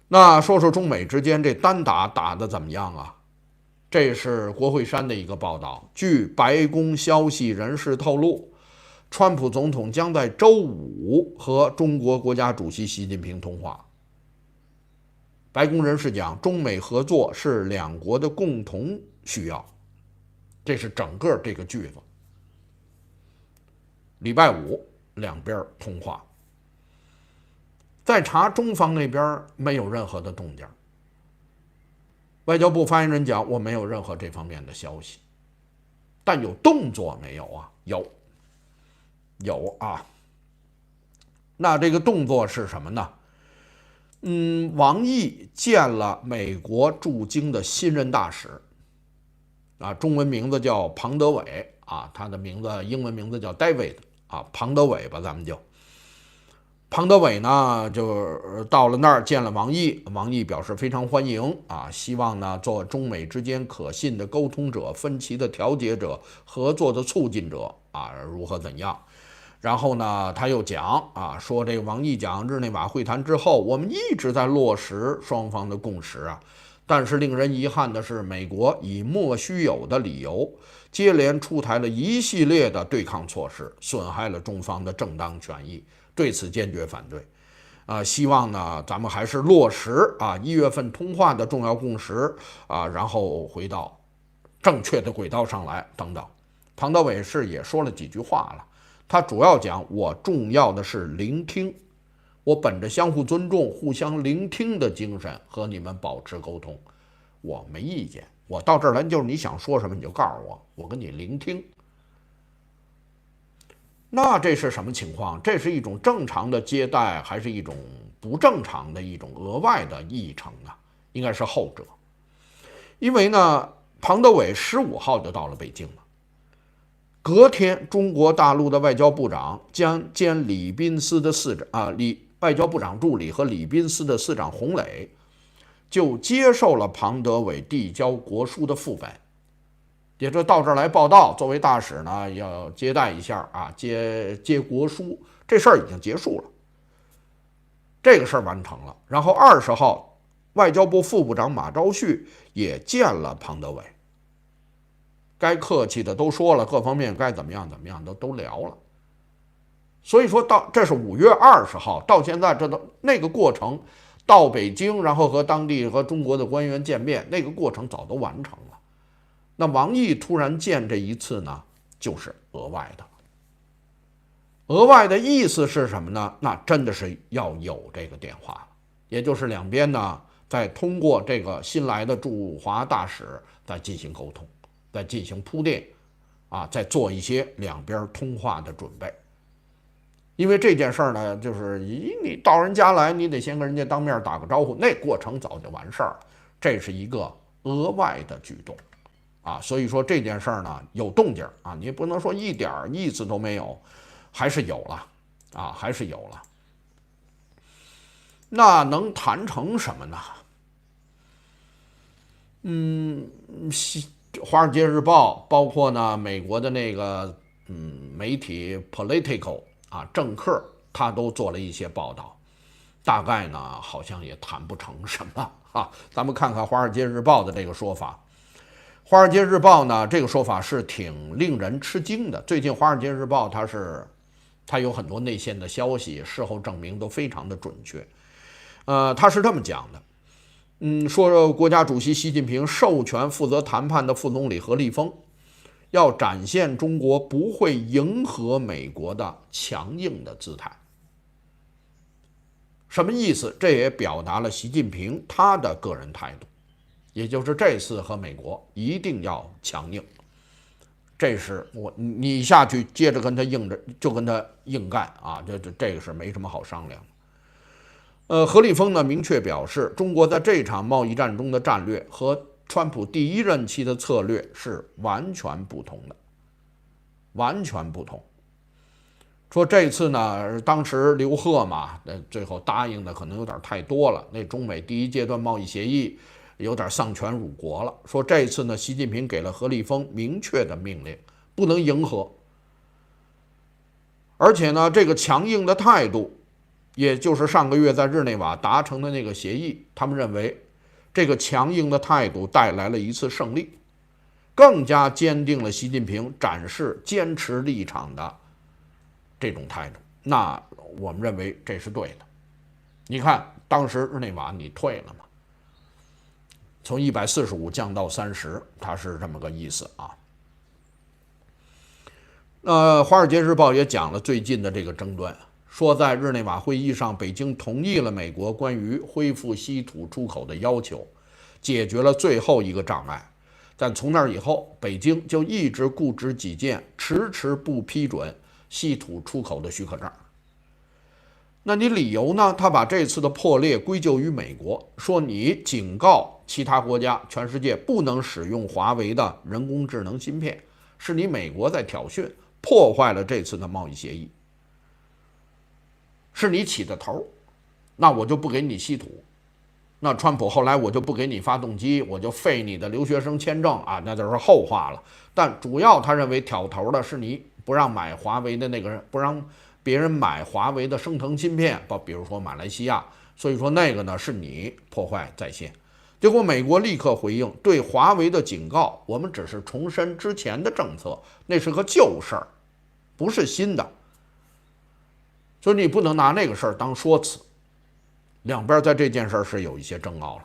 那说说中美之间这单打得怎么样啊？这是国会山的一个报道。据白宫消息人士透露，川普总统将在周五和中国国家主席习近平通话。白宫人士讲，中美合作是两国的共同需要，这是整个这个句子。礼拜五两边通话，再查中方那边没有任何的动静。外交部发言人讲，我没有任何这方面的消息，但有动作没有啊？有啊。那这个动作是什么呢？王毅见了美国驻京的新任大使，中文名字叫庞德伟啊，他的英文名字叫 David 啊，庞德伟吧，咱们就。庞德伟呢，就到了那儿见了王毅，王毅表示非常欢迎啊，希望呢做中美之间可信的沟通者、分歧的调解者、合作的促进者啊，如何怎样？然后呢，他又讲啊，说这个王毅讲，日内瓦会谈之后，我们一直在落实双方的共识啊，但是令人遗憾的是，美国以莫须有的理由，接连出台了一系列的对抗措施，损害了中方的正当权益，对此坚决反对。希望呢，咱们还是落实1月份通话的重要共识然后回到正确的轨道上来等等。庞德伟也说了几句话了。他主要讲，我重要的是聆听，我本着相互尊重、互相聆听的精神和你们保持沟通，我没意见，我到这儿来就是你想说什么你就告诉我，我跟你聆听。那这是什么情况？这是一种正常的接待，还是一种不正常的一种额外的议程呢？应该是后者，因为呢，庞德伟15号就到了北京了。隔天，中国大陆的外交部长兼礼宾司的外交部长助理和礼宾司的司长洪磊，就接受了庞德伟递交国书的副本，也就到这儿来报道。作为大使呢，要接待一下接国书，这事儿已经结束了，这个事儿完成了。然后20号，外交部副部长马朝旭也见了庞德伟。该客气的都说了，各方面该怎么样都聊了。所以说这是5月20号到现在，那个过程到北京，然后和当地和中国的官员见面，那个过程早都完成了。那王毅突然见这一次呢，就是额外的。额外的意思是什么呢？那真的是要有这个电话了，也就是两边呢再通过这个新来的驻华大使再进行沟通。再进行铺垫再做一些两边通话的准备。因为这件事呢，就是你到人家来，你得先跟人家当面打个招呼，那过程早就完事儿了。这是一个额外的举动所以说这件事呢有动静你也不能说一点意思都没有，还是有了还是有了。那能谈成什么呢？华尔街日报，包括呢美国的那个媒体 Political 政客，他都做了一些报道，大概呢好像也谈不成什么咱们看看华尔街日报的这个说法。华尔街日报呢这个说法是挺令人吃惊的。最近华尔街日报它有很多内线的消息，事后证明都非常的准确。他是这么讲的。说国家主席习近平授权负责谈判的副总理何立峰，要展现中国不会迎合美国的强硬的姿态。什么意思？这也表达了习近平他的个人态度，也就是这次和美国一定要强硬。这是你下去接着跟他硬干这个是没什么好商量的。何立峰呢明确表示，中国在这场贸易战中的战略和川普第1任期的策略是完全不同的，完全不同。说这次呢，当时刘鹤嘛，最后答应的可能有点太多了，那中美第1阶段贸易协议有点丧权辱国了。说这次呢，习近平给了何立峰明确的命令，不能迎合，而且呢，这个强硬的态度也就是上个月在日内瓦达成的那个协议，他们认为这个强硬的态度带来了一次胜利，更加坚定了习近平展示坚持立场的这种态度。那我们认为这是对的。你看当时日内瓦你退了嘛，从145降到30，它是这么个意思啊。《华尔街日报》也讲了最近的这个争端，说在日内瓦会议上，北京同意了美国关于恢复稀土出口的要求，解决了最后一个障碍。但从那以后，北京就一直固执己见，迟迟不批准稀土出口的许可证。那你理由呢？他把这次的破裂归咎于美国，说你警告其他国家，全世界不能使用华为的人工智能芯片，是你美国在挑衅，破坏了这次的贸易协议，是你起的头，那我就不给你稀土。那川普后来我就不给你发动机，我就废你的留学生签证啊，那就是后话了。但主要他认为挑头的是你不让买华为的那个人，不让别人买华为的升腾芯片，比如说马来西亚，所以说那个呢是你破坏在先。结果美国立刻回应，对华为的警告，我们只是重申之前的政策，那是个旧事儿，不是新的，所以你不能拿那个事儿当说辞。两边在这件事儿是有一些争拗了，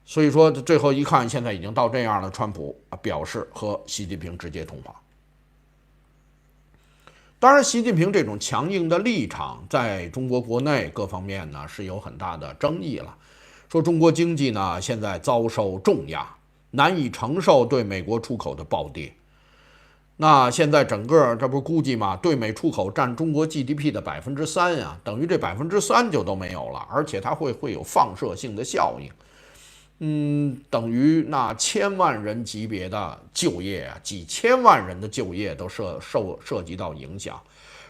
所以说最后一看，现在已经到这样了，川普表示和习近平直接通话。当然，习近平这种强硬的立场，在中国国内各方面呢是有很大的争议了。说中国经济呢现在遭受重压，难以承受对美国出口的暴跌。那现在整个这不估计嘛，对美出口占中国 GDP 的3%啊，等于这3%就都没有了，而且它会有放射性的效应。等于那千万人级别的就业啊，几千万人的就业都涉及到影响。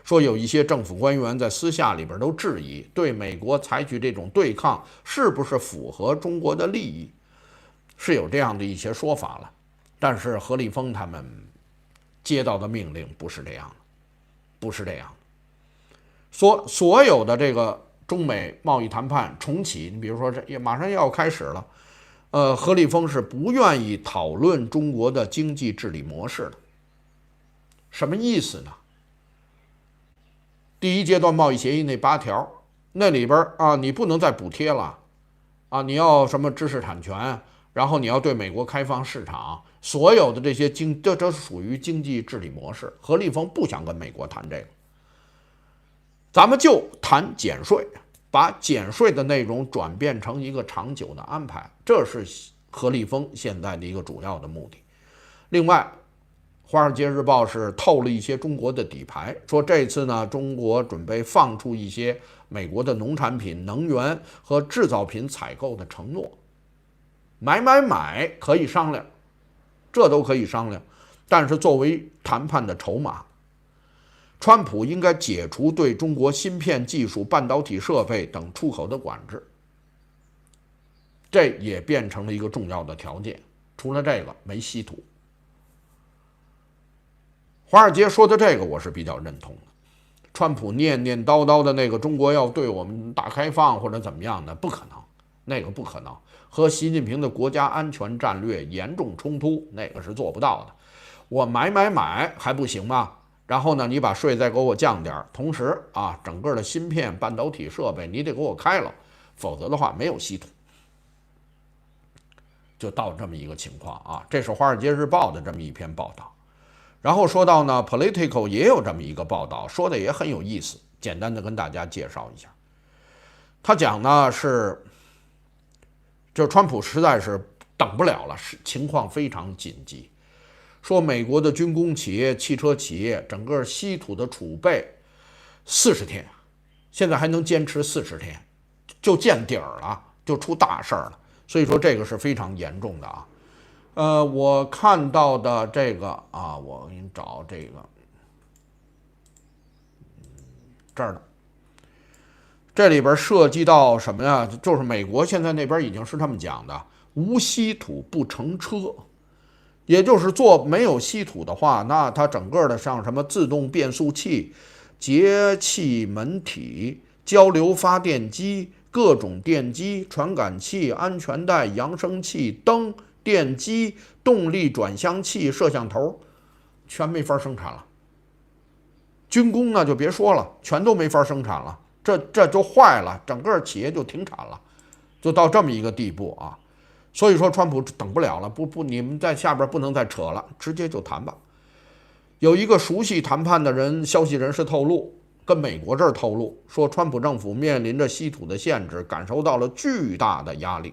说有一些政府官员在私下里边都质疑，对美国采取这种对抗是不是符合中国的利益，是有这样的一些说法了。但是何立峰他们接到的命令不是这样的，不是这样的。所有的这个中美贸易谈判重启，你比如说这也马上要开始了。何立峰是不愿意讨论中国的经济治理模式的。什么意思呢？第一阶段贸易协议那8条，那里边啊，你不能再补贴了啊，你要什么知识产权，然后你要对美国开放市场，所有的这些这属于经济治理模式。何立峰不想跟美国谈这个，咱们就谈减税。把减税的内容转变成一个长久的安排，这是何立峰现在的一个主要的目的。另外，《华尔街日报》是透了一些中国的底牌，说这次呢，中国准备放出一些美国的农产品、能源和制造品采购的承诺，买可以商量，这都可以商量，但是作为谈判的筹码。川普应该解除对中国芯片技术、半导体设备等出口的管制，这也变成了一个重要的条件。除了这个，没稀土。华尔街说的这个我是比较认同的。川普念念叨叨的那个中国要对我们大开放或者怎么样的，不可能，那个不可能，和习近平的国家安全战略严重冲突，那个是做不到的。我买还不行吗？然后呢，你把税再给我降点，同时啊，整个的芯片、半导体设备你得给我开了，否则的话没有稀土。就到这么一个情况啊，这是《华尔街日报》的这么一篇报道。然后说到呢 ，Politico 也有这么一个报道，说的也很有意思，简单的跟大家介绍一下。他讲呢就川普实在是等不了了，情况非常紧急。说美国的军工企业、汽车企业整个稀土的储备40天，现在还能坚持40天，就见底儿了，就出大事儿了。所以说这个是非常严重的啊。我看到的这个啊，我给你找这个这儿的，这里边涉及到什么呀？就是美国现在那边已经是这么讲的，无稀土不成车。也就是做没有稀土的话，那它整个的像什么自动变速器、节气门体、交流发电机、各种电机、传感器、安全带、扬声器、灯、电机、动力转向器、摄像头，全没法生产了。军工呢就别说了，全都没法生产了，这就坏了，整个企业就停产了，就到这么一个地步啊。所以说，川普等不了了，你们在下边不能再扯了，直接就谈吧。有一个熟悉谈判的人，消息人士透露，跟美国这儿透露说，川普政府面临着稀土的限制，感受到了巨大的压力。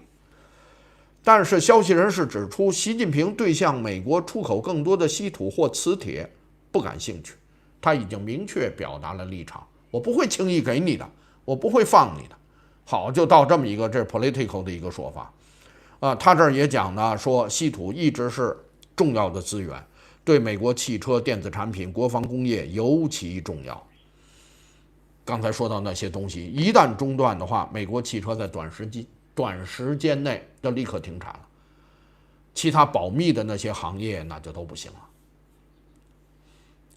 但是消息人士指出，习近平对向美国出口更多的稀土或磁铁不感兴趣，他已经明确表达了立场，我不会轻易给你的，我不会放你的。好，就到这么一个这 political 的一个说法。他这儿也讲呢，说稀土一直是重要的资源，对美国汽车、电子产品、国防工业尤其重要。刚才说到那些东西，一旦中断的话，美国汽车在短时间内就立刻停产了，其他保密的那些行业那就都不行了。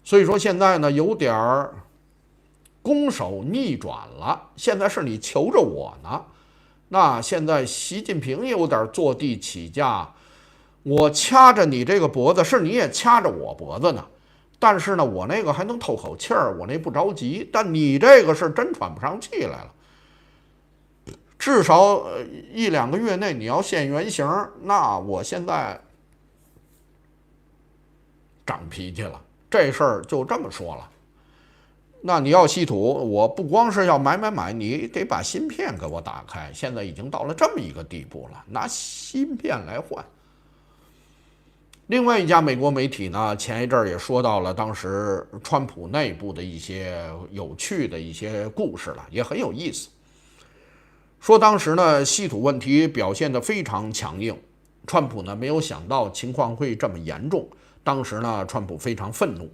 所以说现在呢，有点攻守逆转了，现在是你求着我呢。那现在习近平有点坐地起价，我掐着你这个脖子，是你也掐着我脖子呢。但是呢，我那个还能透口气儿，我那不着急，但你这个是真喘不上气来了。至少1-2个月内你要现原形，那我现在长脾气了，这事儿就这么说了。那你要稀土，我不光是要买，你得把芯片给我打开。现在已经到了这么一个地步了，拿芯片来换。另外一家美国媒体呢，前一阵儿也说到了当时川普内部的一些有趣的一些故事了，也很有意思。说当时呢，稀土问题表现得非常强硬，川普呢没有想到情况会这么严重。当时呢，川普非常愤怒。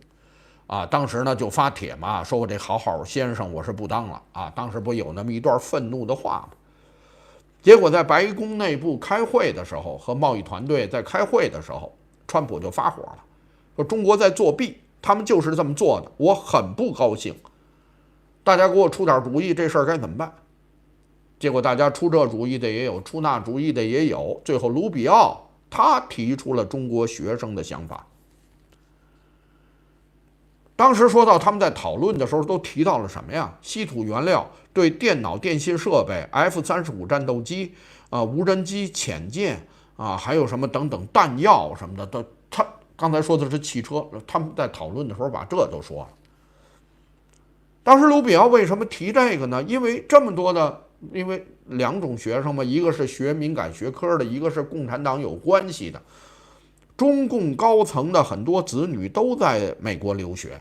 当时呢就发帖嘛，说我这好先生我是不当了啊！当时不有那么一段愤怒的话吗？结果在白宫内部开会的时候，和贸易团队在开会的时候，川普就发火了，说中国在作弊，他们就是这么做的，我很不高兴。大家给我出点主意，这事儿该怎么办？结果大家出这主意的也有，出那主意的也有，最后卢比奥他提出了中国学生的想法。当时说到他们在讨论的时候都提到了什么呀？稀土原料对电脑电信设备、F-35战斗机、无人机、潜舰还有什么等等弹药什么的，他刚才说的是汽车，他们在讨论的时候把这都说了。当时卢比奥为什么提这个呢？因为这么多的，因为2种学生嘛，一个是学敏感学科的，一个是共产党有关系的。中共高层的很多子女都在美国留学，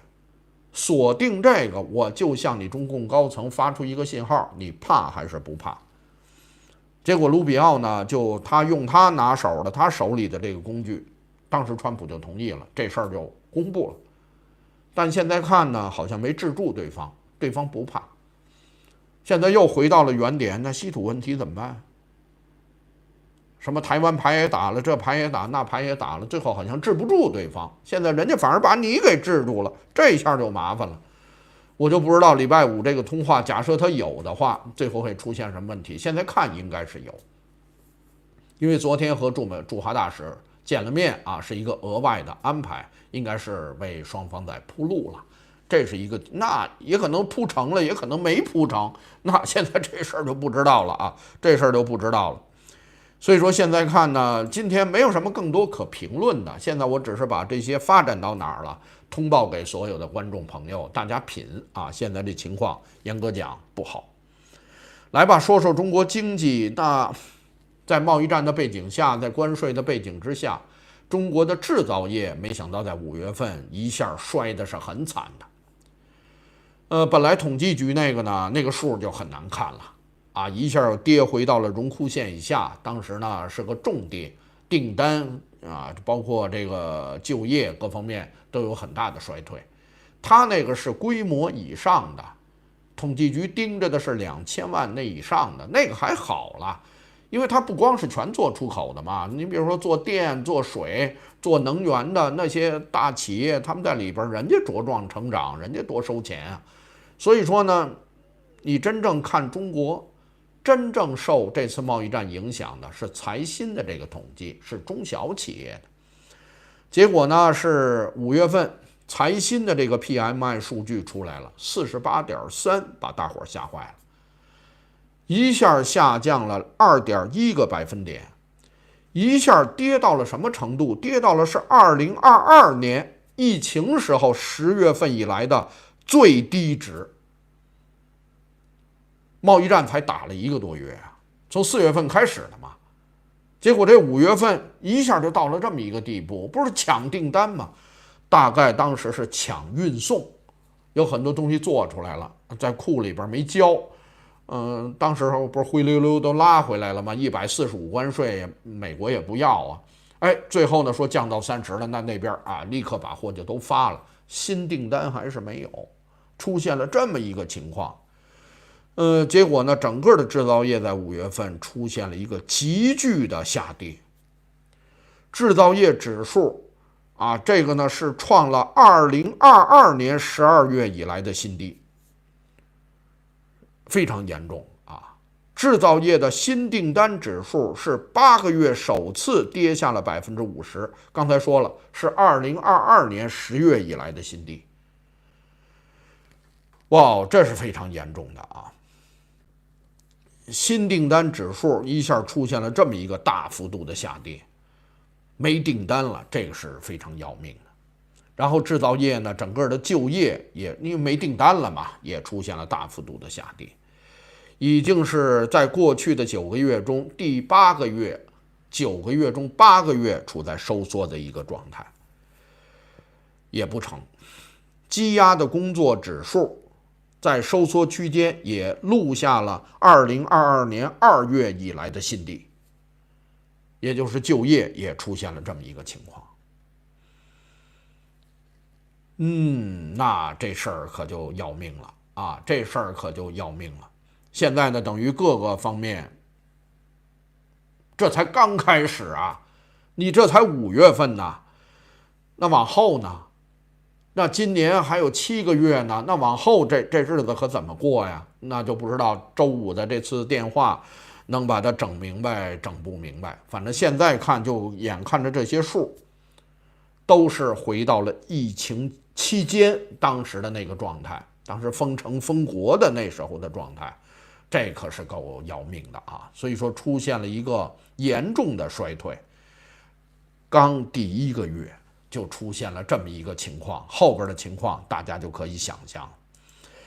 锁定这个，我就向你中共高层发出一个信号，你怕还是不怕？结果卢比奥呢，就他用他拿手的，他手里的这个工具，当时川普就同意了，这事儿就公布了。但现在看呢，好像没制住对方，对方不怕。现在又回到了原点，那稀土问题怎么办？什么台湾牌也打了，这牌也打，那牌也打了，最后好像治不住对方。现在人家反而把你给治住了，这一下就麻烦了。我就不知道礼拜5这个通话，假设他有的话，最后会出现什么问题？现在看应该是有，因为昨天和驻华大使见了面是一个额外的安排，应该是为双方在铺路了。这是一个，那也可能铺成了，也可能没铺成，那现在这事儿就不知道了这事儿就不知道了。所以说现在看呢，今天没有什么更多可评论的。现在我只是把这些发展到哪儿了，通报给所有的观众朋友，大家品现在这情况严格讲不好。来吧，说说中国经济。那在贸易战的背景下，在关税的背景之下，中国的制造业没想到在5月份一下摔的是很惨的。本来统计局那个数就很难看了。一下跌回到了荣枯线以下，当时呢是个重跌，订单包括这个就业各方面都有很大的衰退。它那个是规模以上的，统计局盯着的是2000万那以上的，那个还好了，因为它不光是全做出口的嘛，你比如说做电、做水、做能源的那些大企业，他们在里边人家茁壮成长，人家多收钱啊。所以说呢，你真正看中国，真正受这次贸易战影响的是财新的这个统计，是中小企业的。结果呢是5月份财新的这个 PMI 数据出来了，48.3，把大伙吓坏了，一下下降了2.1个百分点，一下跌到了什么程度？跌到了是2022年疫情时候10月份以来的最低值。贸易战才打了1个多月啊，从4月份开始的嘛，结果这5月份一下就到了这么一个地步，不是抢订单吗？大概当时是抢运送，有很多东西做出来了，在库里边没交，当时不是灰溜溜都拉回来了吗？145关税，美国也不要啊，最后呢说降到30了，那边啊立刻把货就都发了，新订单还是没有，出现了这么一个情况。结果呢，整个的制造业在5月份出现了一个急剧的下跌，制造业指数啊，这个呢是创了2022年12月以来的新低，非常严重啊！制造业的新订单指数是8个月首次跌下了50%，刚才说了是2022年10月以来的新低，哇，这是非常严重的啊！新订单指数一下出现了这么一个大幅度的下跌，没订单了，这个是非常要命的。然后制造业呢，整个的就业也因为没订单了嘛，也出现了大幅度的下跌，已经是在过去的9个月中第8个月，9个月中8个月处在收缩的一个状态，也不成。积压的工作指数在收缩区间也录下了2022年2月以来的新低，也就是就业也出现了这么一个情况。那这事儿可就要命了啊！这事儿可就要命了。现在呢，等于各个方面，这才刚开始啊，你这才5月份呢，那往后呢？那今年还有7个月呢，那往后这日子可怎么过呀？那就不知道周五的这次电话能把它整明白整不明白。反正现在看，就眼看着这些数都是回到了疫情期间当时的那个状态，当时封城封国的那时候的状态，这可是够要命的啊！所以说出现了一个严重的衰退，刚第1个月就出现了这么一个情况，后边的情况大家就可以想象。